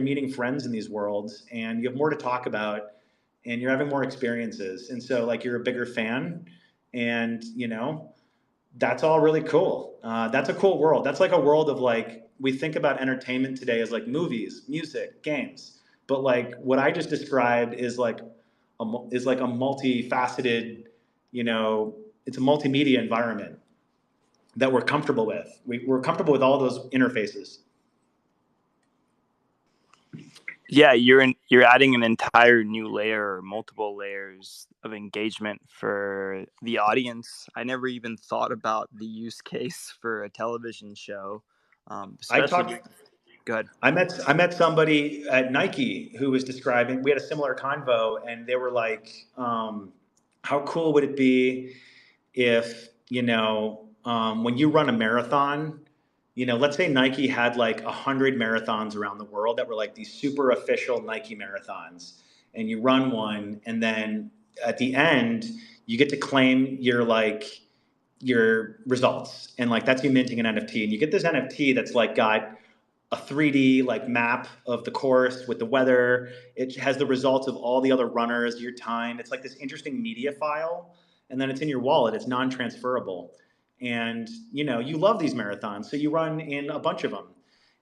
meeting friends in these worlds, and you have more to talk about, and you're having more experiences, and so like you're a bigger fan, and that's all really cool. That's a cool world. That's like a world of like we think about entertainment today as like movies, music, games, but like what I just described is like a multifaceted, you know, it's a multimedia environment that we're comfortable with. We're comfortable with all those interfaces. Yeah, you're adding an entire new layer or multiple layers of engagement for the audience. I never even thought about the use case for a television show, I especially. talked. Go ahead. I met somebody at Nike who was describing. We had a similar convo, and they were like, "How cool would it be if when you run a marathon, let's say Nike had like 100 marathons around the world that were like these super official Nike marathons, and you run one, and then at the end you get to claim your results, and like that's you minting an NFT, and you get this NFT that's like got a 3D like map of the course with the weather. It has the results of all the other runners, your time. It's like this interesting media file, and then it's in your wallet. It's non-transferable, and you love these marathons, so you run in a bunch of them.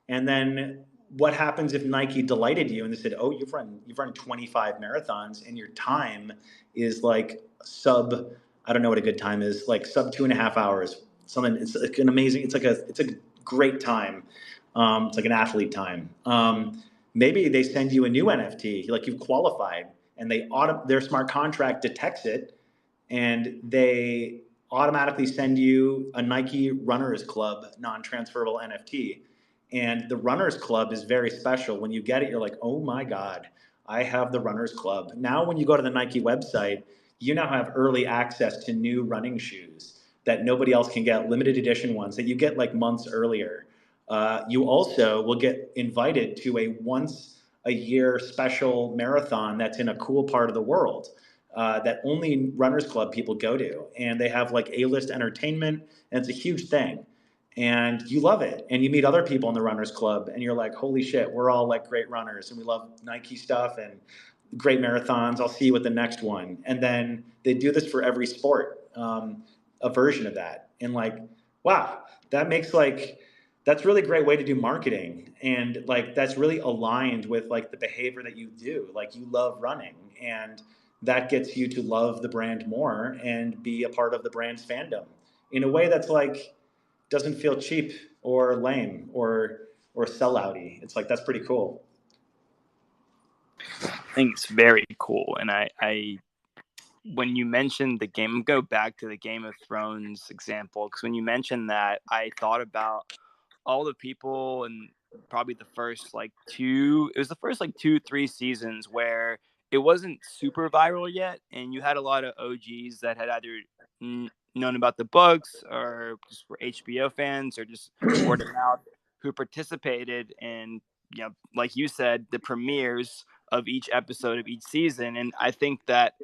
And then what happens if Nike delighted you and they said, "Oh, you've run 25 marathons, and your time is like sub. I don't know what a good time is. Like sub 2.5 hours. Something. It's like an amazing. It's a great time." It's like an athlete time. Maybe they send you a new NFT, like you've qualified, and their smart contract detects it, and they automatically send you a Nike Runners Club non-transferable NFT. And the Runners Club is very special. When you get it, you're like, oh my God, I have the Runners Club. Now, when you go to the Nike website, you now have early access to new running shoes that nobody else can get, limited edition ones that you get like months earlier. You also will get invited to a once a year special marathon that's in a cool part of the world that only Runners Club people go to. And they have like A-list entertainment, and it's a huge thing. And you love it. And you meet other people in the Runners Club, and you're like, holy shit, we're all like great runners, and we love Nike stuff and great marathons. I'll see you at the next one. And then they do this for every sport, a version of that. And like, wow, that's really great way to do marketing, and like that's really aligned with like the behavior that you do. Like you love running, and that gets you to love the brand more and be a part of the brand's fandom in a way that's like doesn't feel cheap or lame or sellouty. It's like that's pretty cool. I think it's very cool, and I when you mentioned the game, go back to the Game of Thrones example, because when you mentioned that, I thought about all the people and probably the first like two, it was the first like 2 3 seasons where it wasn't super viral yet, and you had a lot of OGs that had either known about the books or just were HBO fans or just word of mouth, who participated in, like you said, the premieres of each episode of each season. And I think that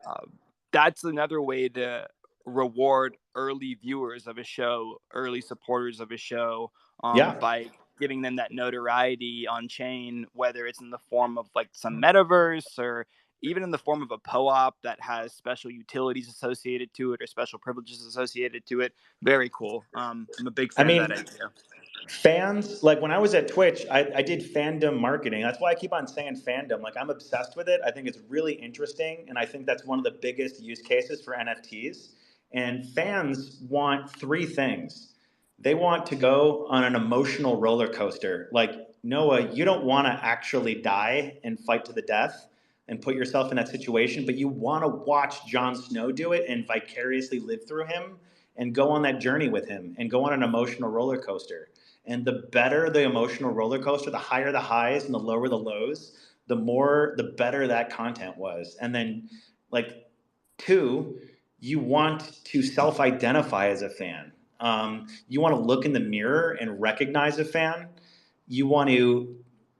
uh, that's another way to reward early viewers of a show, early supporters of a show, Yeah. by giving them that notoriety on chain, whether it's in the form of like some metaverse or even in the form of a POAP that has special utilities associated to it or special privileges associated to it. Very cool. I'm a big I fan of that mean, idea. fans, like when I was at Twitch, I did fandom marketing. That's why I keep on saying fandom. Like I'm obsessed with it. I think it's really interesting, and I think that's one of the biggest use cases for NFTs. And fans want three things. They want to go on an emotional roller coaster. Like Noah, you don't want to actually die and fight to the death and put yourself in that situation, but you want to watch Jon Snow do it and vicariously live through him and go on that journey with him and go on an emotional roller coaster. And the better the emotional roller coaster, the higher the highs and the lower the lows, the better that content was. And then, like, two, you want to self identify as a fan. You want to look in the mirror and recognize a fan. You want to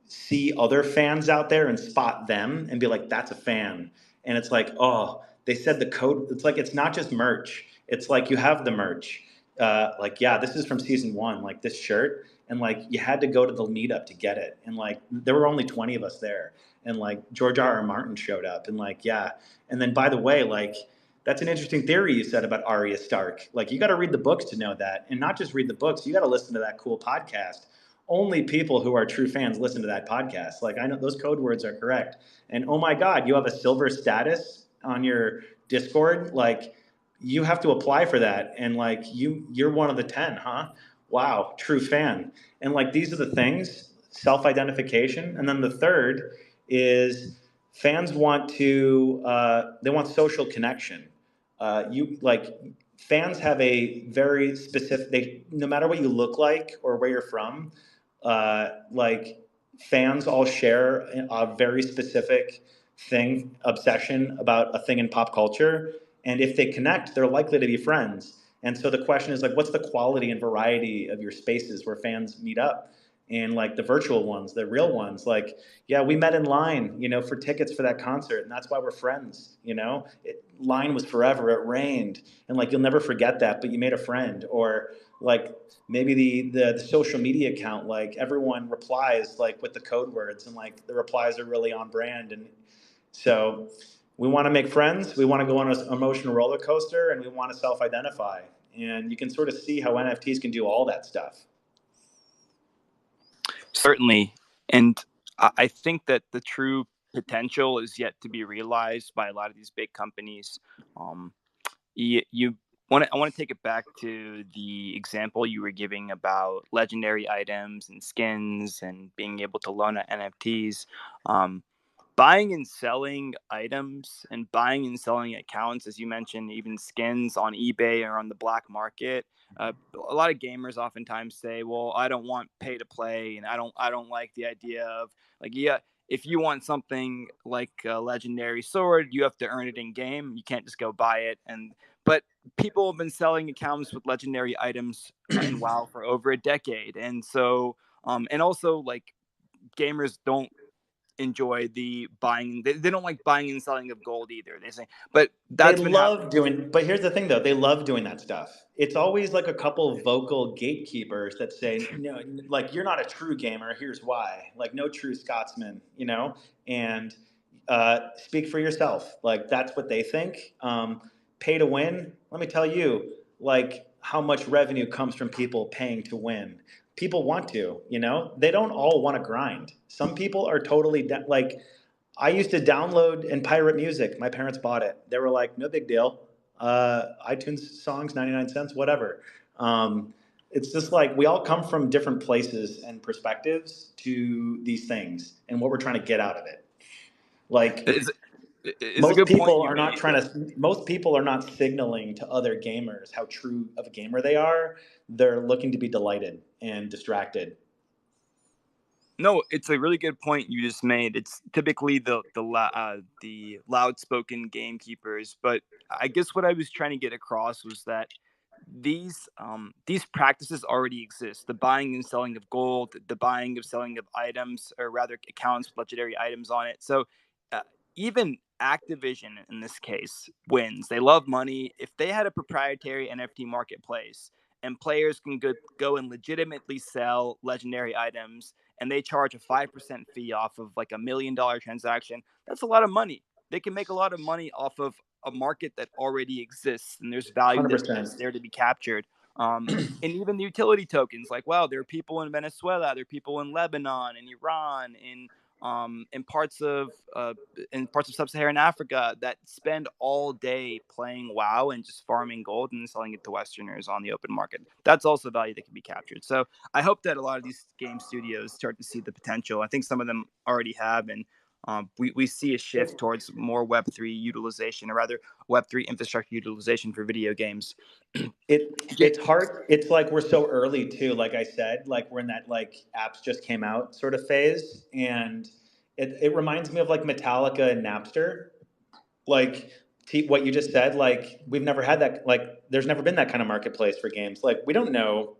see other fans out there and spot them and be like, that's a fan. And it's like, oh, they said the code. It's like, it's not just merch. It's like you have the merch. Like, yeah, this is from season one, like this shirt. and like you had to go to the meetup to get it, and like there were only 20 of us there, and like George R. R. Martin showed up, and like yeah, and then by the way, like that's an interesting theory you said about Arya Stark. Like you got to read the books to know that, and not just read the books. You got to listen to that cool podcast. Only people who are true fans listen to that podcast. Like I know those code words are correct. And oh my God, you have a silver status on your Discord. Like you have to apply for that, and like you're one of the 10, huh? Wow, true fan. And like these are the things, self-identification, and then the third is fans want to they want social connection. You like fans have a very specific. They no matter what you look like or where you're from, like fans all share a very specific thing, obsession about a thing in pop culture, and if they connect, they're likely to be friends. And so the question is like, what's the quality and variety of your spaces where fans meet up? And like the virtual ones, the real ones, like yeah, we met in line, for tickets for that concert, and that's why we're friends. Line was forever. It rained, and like you'll never forget that. But you made a friend, or like maybe the social media account, like everyone replies like with the code words, and like the replies are really on brand. And so we want to make friends. We want to go on an emotional roller coaster, and we want to self-identify. And you can sort of see how NFTs can do all that stuff. Certainly. And I think that the true potential is yet to be realized by a lot of these big companies. I want to take it back to the example you were giving about legendary items and skins and being able to loan NFTs. Buying and selling items and buying and selling accounts, as you mentioned, even skins on eBay or on the black market. A lot of gamers oftentimes say, "Well, I don't want pay to play, and I don't like the idea of like, yeah, if you want something like a legendary sword, you have to earn it in game. You can't just go buy it." But people have been selling accounts with legendary items in WoW for over a decade, and so and also like gamers don't enjoy the buying. They don't like buying and selling of gold either. They say, but They that's been love happening. doing, but here's the thing though, they love doing that stuff. It's always like a couple vocal gatekeepers that say, no, like you're not a true gamer. Here's why. Like no true Scotsman, and speak for yourself. Like that's what they think. Pay to win. Let me tell you, like how much revenue comes from people paying to win. People want to, they don't all want to grind. Some people are totally like I used to download and pirate music. My parents bought it. They were like, no big deal. iTunes songs, 99 cents, whatever. It's just like we all come from different places and perspectives to these things and what we're trying to get out of it. Like It's a good point you made. most people are not signaling to other gamers how true of a gamer they are. They're looking to be delighted and distracted. No, it's a really good point you just made. It's typically the loud spoken gamekeepers, but I guess what I was trying to get across was that these practices already exist. The buying and selling of gold, the buying of selling of items, or rather accounts with legendary items on it. So uh, even Activision in this case wins. They love money. If they had a proprietary NFT marketplace and players can go and legitimately sell legendary items and they charge a 5% fee off of like $1 million transaction, that's a lot of money. They can make a lot of money off of a market that already exists, and there's value that's 100%. there to be captured. And even the utility tokens, like wow, there are people in Venezuela, there are people in Lebanon, in Iran, in parts of sub-Saharan Africa that spend all day playing WoW and just farming gold and selling it to Westerners on the open market. That's also value that can be captured. So I hope that a lot of these game studios start to see the potential. I think some of them already have, and we see a shift towards more Web3 utilization, or rather Web3 infrastructure utilization for video games. It's hard. It's like we're so early too. Like I said, like we're in that like apps just came out sort of phase, and it reminds me of like Metallica and Napster. Like what you just said. Like we've never had that. Like there's never been that kind of marketplace for games. Like we don't know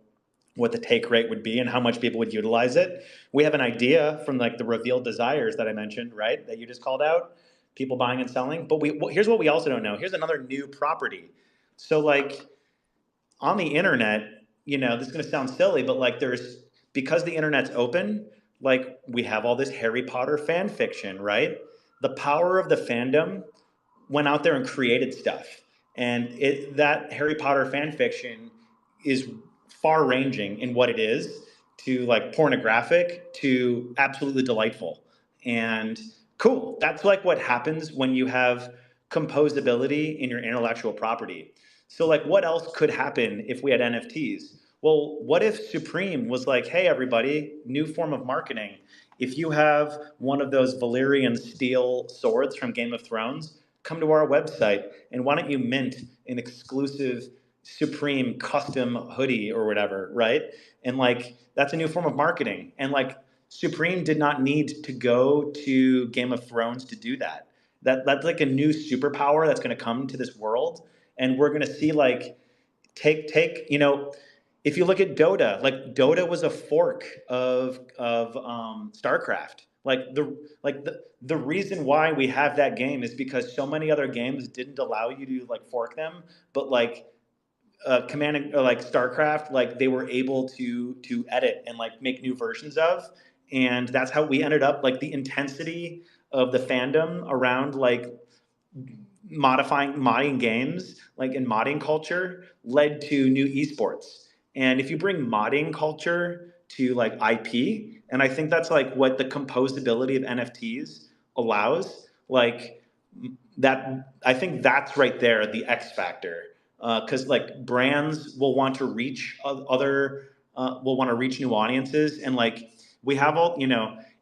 what the take rate would be and how much people would utilize it. We have an idea from like the revealed desires that I mentioned, right? That you just called out, people buying and selling. But here's what we also don't know. Here's another new property. So like on the internet, this is going to sound silly, but like because the internet's open, like we have all this Harry Potter fan fiction, right? The power of the fandom went out there and created stuff. And that Harry Potter fan fiction is far ranging in what it is, to like pornographic to absolutely delightful. And cool. That's like what happens when you have composability in your intellectual property. So like what else could happen if we had NFTs? Well, what if Supreme was like, hey everybody, new form of marketing. If you have one of those Valyrian steel swords from Game of Thrones, come to our website and why don't you mint an exclusive Supreme custom hoodie or whatever, right? And like that's a new form of marketing. And like Supreme did not need to go to Game of Thrones to do that. That's like a new superpower that's going to come to this world, and we're going to see like take if you look at Dota, like Dota was a fork of StarCraft. The reason why we have that game is because so many other games didn't allow you to like fork them, but like Command or like StarCraft, like they were able to edit and like make new versions of, and that's how we ended up like the intensity of the fandom around like modding games like in modding culture led to new esports. And if you bring modding culture to like IP, and I think that's like what the composability of NFTs allows, like that, I think that's right there the X factor. Because like brands will want to reach other will want to reach new audiences, and like we have all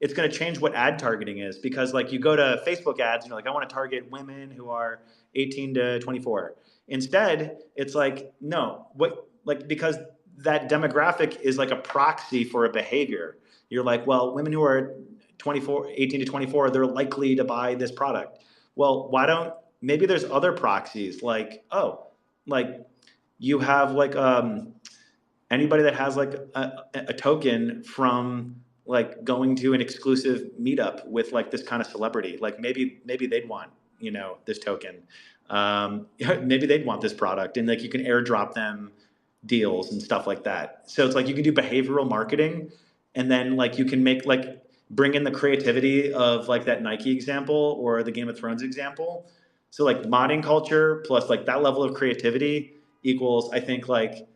it's going to change what ad targeting is, because like you go to Facebook ads and you're like, I want to target women who are 18 to 24. Instead, it's like, no, what, like, because that demographic is like a proxy for a behavior. You're like, well, women who are 24, 18 to 24, they're likely to buy this product. Well, why don't, maybe there's other proxies like, oh, like you have like anybody that has like a token from like going to an exclusive meetup with like this kind of celebrity, like maybe they'd want this token, maybe they'd want this product, and like you can airdrop them deals and stuff like that. So it's like you can do behavioral marketing, and then like you can make like bring in the creativity of like that Nike example or the Game of Thrones example. So like modding culture plus like that level of creativity equals, I think, like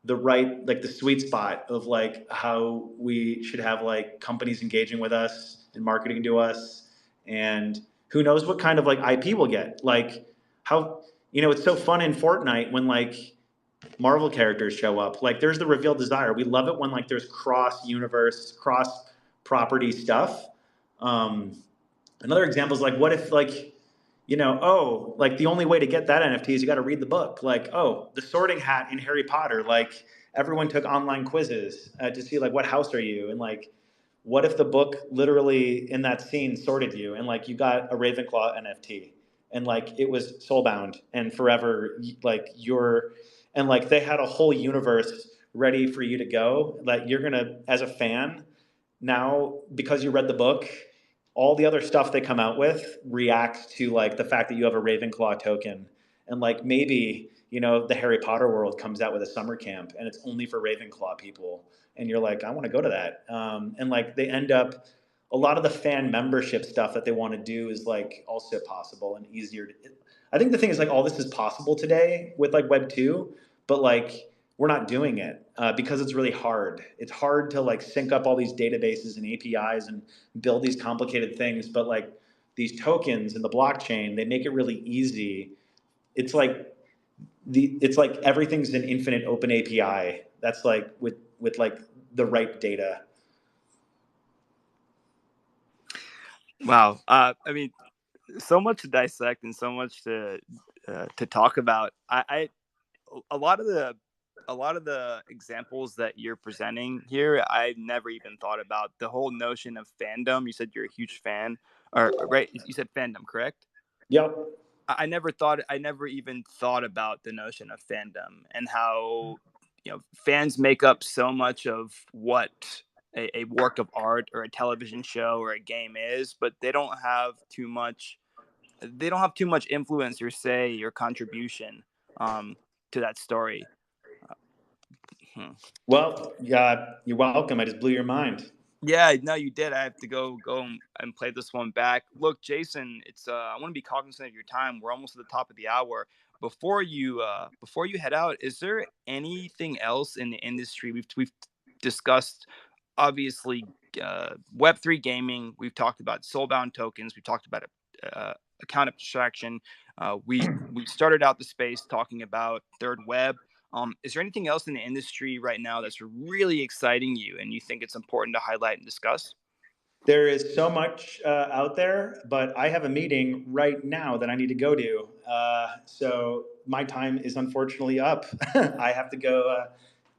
the right, like the sweet spot of like how we should have like companies engaging with us and marketing to us. And who knows what kind of like IP we'll get. Like how, it's so fun in Fortnite when like Marvel characters show up. Like there's the revealed desire. We love it when like there's cross universe, cross property stuff. Um, Another example is like, what if like, oh, like the only way to get that NFT is you got to read the book. Like, oh, the Sorting Hat in Harry Potter. Like everyone took online quizzes to see like what house are you, and like, what if the book literally in that scene sorted you, and like you got a Ravenclaw NFT, and like it was soulbound and forever, like you're, and like they had a whole universe ready for you to go. Like you're gonna, as a fan, now because you read the book, all the other stuff they come out with reacts to like the fact that you have a Ravenclaw token. And like maybe, the Harry Potter world comes out with a summer camp and it's only for Ravenclaw people. And you're like, I want to go to that. And like they end up, a lot of the fan membership stuff that they want to do is like also possible and easier to, I think the thing is like all this is possible today with like Web 2, but like we're not doing it because it's really hard. It's hard to like sync up all these databases and APIs and build these complicated things, but like these tokens and the blockchain, they make it really easy. It's like it's like everything's an infinite open API. That's like with like the right data. Wow. I mean, so much to dissect and so much to talk about. I a lot of the examples that you're presenting here, I never even thought about. The whole notion of fandom. You said you're a huge fan, or right? You said fandom, correct? Yep. I never even thought about the notion of fandom and how fans make up so much of what a work of art or a television show or a game is, but they don't have too much. They don't have too much influence or say or contribution to that story. Hmm. Well, yeah, you're welcome. I just blew your mind. Yeah, no, you did. I have to go and play this one back. Look, Jason, it's I want to be cognizant of your time. We're almost at the top of the hour. Before you head out, is there anything else in the industry we've discussed? Obviously, Web3 gaming. We've talked about soulbound tokens. We've talked about account abstraction. We started out the space talking about third web. Is there anything else in the industry right now that's really exciting you and you think it's important to highlight and discuss? There is so much out there, but I have a meeting right now that I need to go to. So my time is unfortunately up. I have to go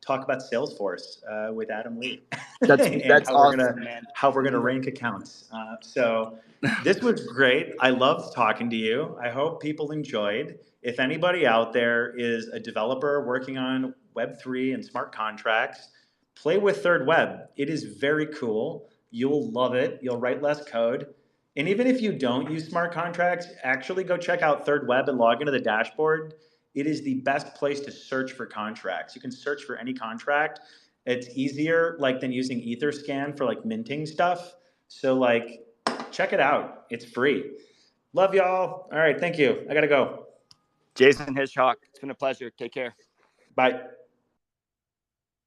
talk about Salesforce with Adam Lee and That's awesome, man. how we're gonna No, rank accounts. So this was great. I loved talking to you. I hope people enjoyed. If anybody out there is a developer working on Web3 and smart contracts, play with Third Web. It is very cool. You'll love it. You'll write less code. And even if you don't use smart contracts, actually go check out Third Web and log into the dashboard. It is the best place to search for contracts. You can search for any contract. It's easier like than using Etherscan for like minting stuff. So like check it out. It's free. Love y'all. All right, thank you. I gotta go. Jason Hitchcock, it's been a pleasure. Take care. Bye.